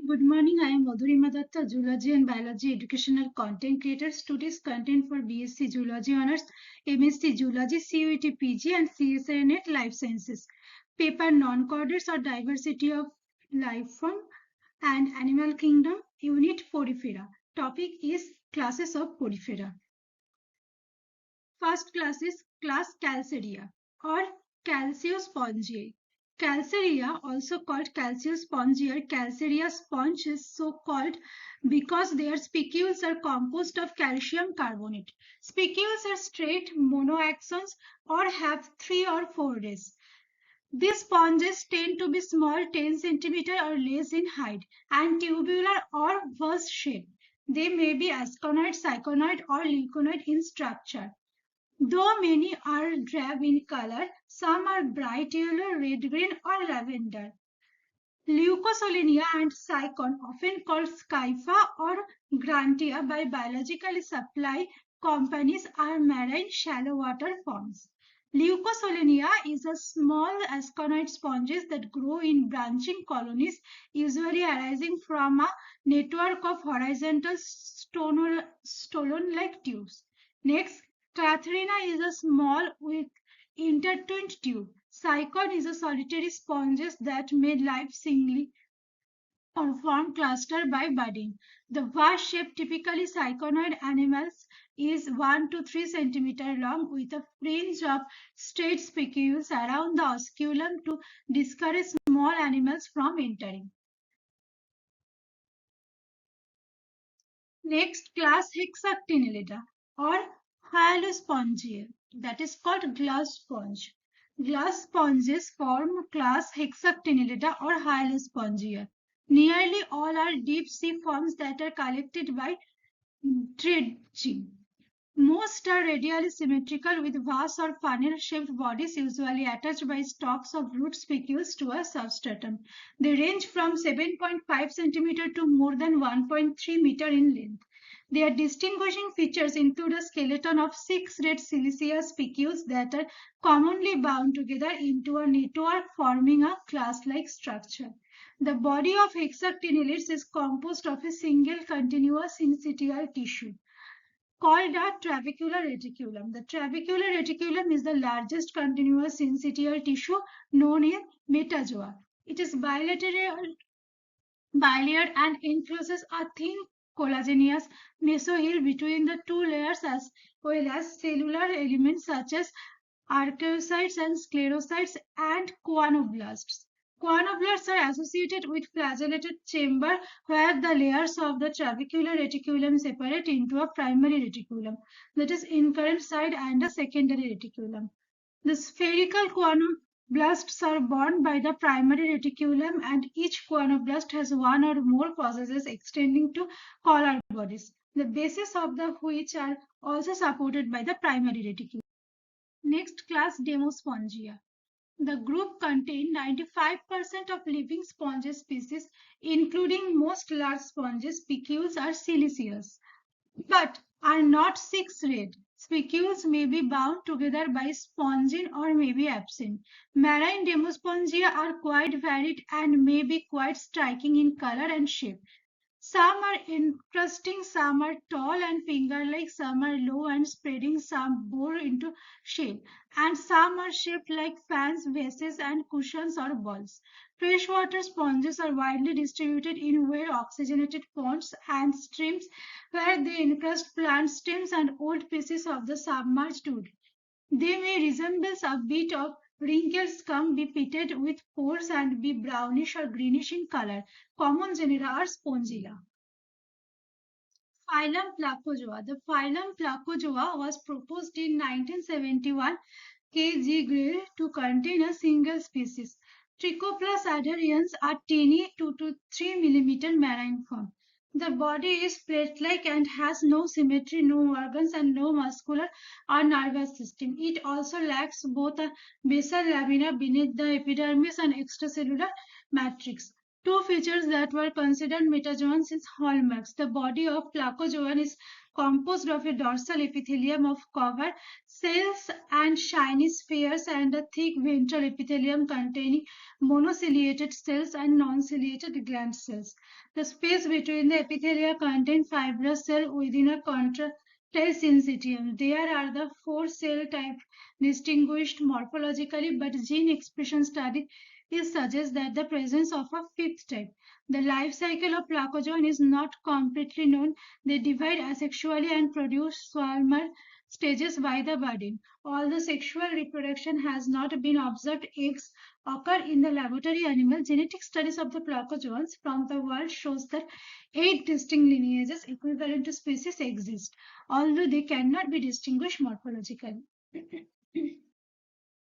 Good morning. I am Madhurima Datta, Zoology and Biology Educational Content Creators. Today's content for B.Sc Zoology Honours, M.Sc Zoology, CUET PG and CSIRNet Life Sciences. Paper Non-Chordates or Diversity of Life Form and Animal Kingdom, Unit Porifera. Topic is Classes of Porifera. First class is class Calcarea or Calciospongiae. Calcarea, also called Calciospongia or Calcarea sponge, is so called because their spicules are composed of calcium carbonate. Spicules are straight monoaxons or have 3 or 4 rays. These sponges tend to be small, 10 cm or less in height, and tubular or verse shaped. They may be asconoid, cyconoid, or leuconoid in structure. Though many are drab in color, some are bright yellow, red-green, or lavender. Leucosolenia and cycon, often called scypha or grantia by biological supply companies, are marine shallow water forms. Leucosolenia is a small asconoid sponges that grow in branching colonies, usually arising from a network of horizontal stolon-like tubes. Next, Catharina is a small with intertwined tube. Cycon is a solitary sponges that may live singly or form cluster by budding. The vase shape typically cyconoid animals is 1 to 3 cm long with a fringe of straight spicules around the osculum to discourage small animals from entering. Next class Hexactinellida or Hyalospongia, that is called glass sponge. Glass sponges form class Hexactinellida or Hyalospongia. Nearly all are deep sea forms that are collected by dredging. Most are radially symmetrical with vase or funnel-shaped bodies usually attached by stalks of root spicules to a substratum. They range from 7.5 cm to more than 1.3 meter in length. Their distinguishing features include a skeleton of 6 red siliceous spicules that are commonly bound together into a network forming a class-like structure. The body of Hexactinellids is composed of a single continuous syncytial tissue called a trabecular reticulum. The trabecular reticulum is the largest continuous syncytial tissue known in metazoa. It is bilayered and encloses a thin collagenous mesohyl between the two layers as well as cellular elements such as archaeocytes and sclerocytes and choanoblasts. Choanoblasts are associated with flagellated chamber where the layers of the trabecular reticulum separate into a primary reticulum, that is incurrent side, and a secondary reticulum. The spherical choanoblasts are bound by the primary reticulum, and each choanoblast has one or more processes extending to collar bodies, the bases of the which are also supported by the primary reticulum. Next class, Demospongia. The group contains 95% of living sponge species, including most large sponges. Spicules are siliceous, but are not six-rayed. Spicules may be bound together by spongin or may be absent. Marine Demospongia are quite varied and may be quite striking in color and shape. Some are interesting, some are tall and finger-like, some are low and spreading, some bore into shape, and some are shaped like fans, vases, and cushions or balls. Freshwater sponges are widely distributed in well-oxygenated ponds and streams where they encrust plant stems and old pieces of the submerged wood. They may resemble a bit of wrinkled scum, be pitted with pores, and be brownish or greenish in color. Common genera are Spongilla. Phylum Placozoa. The phylum Placozoa was proposed in 1971 K.G. Gray to contain a single species. Trichoplus adherians are tiny 2 to 3 mm marine form. The body is plate-like and has no symmetry, no organs, and no muscular or nervous system. It also lacks both a basal lamina beneath the epidermis and extracellular matrix. Two features that were considered metazoans is hallmarks. The body of placozoan is composed of a dorsal epithelium of cover cells and shiny spheres and a thick ventral epithelium containing monociliated cells and non-ciliated gland cells. The space between the epithelia contains fibrous cell within a contractile syncytium. There are the four cell types distinguished morphologically, but gene expression study it suggests that the presence of a fifth type. The life cycle of placozoan is not completely known. They divide asexually and produce swarmer stages by the budding. Although sexual reproduction has not been observed, eggs occur in the laboratory animal. Genetic studies of the placozoans from the world shows that 8 distinct lineages equivalent to species exist, although they cannot be distinguished morphologically.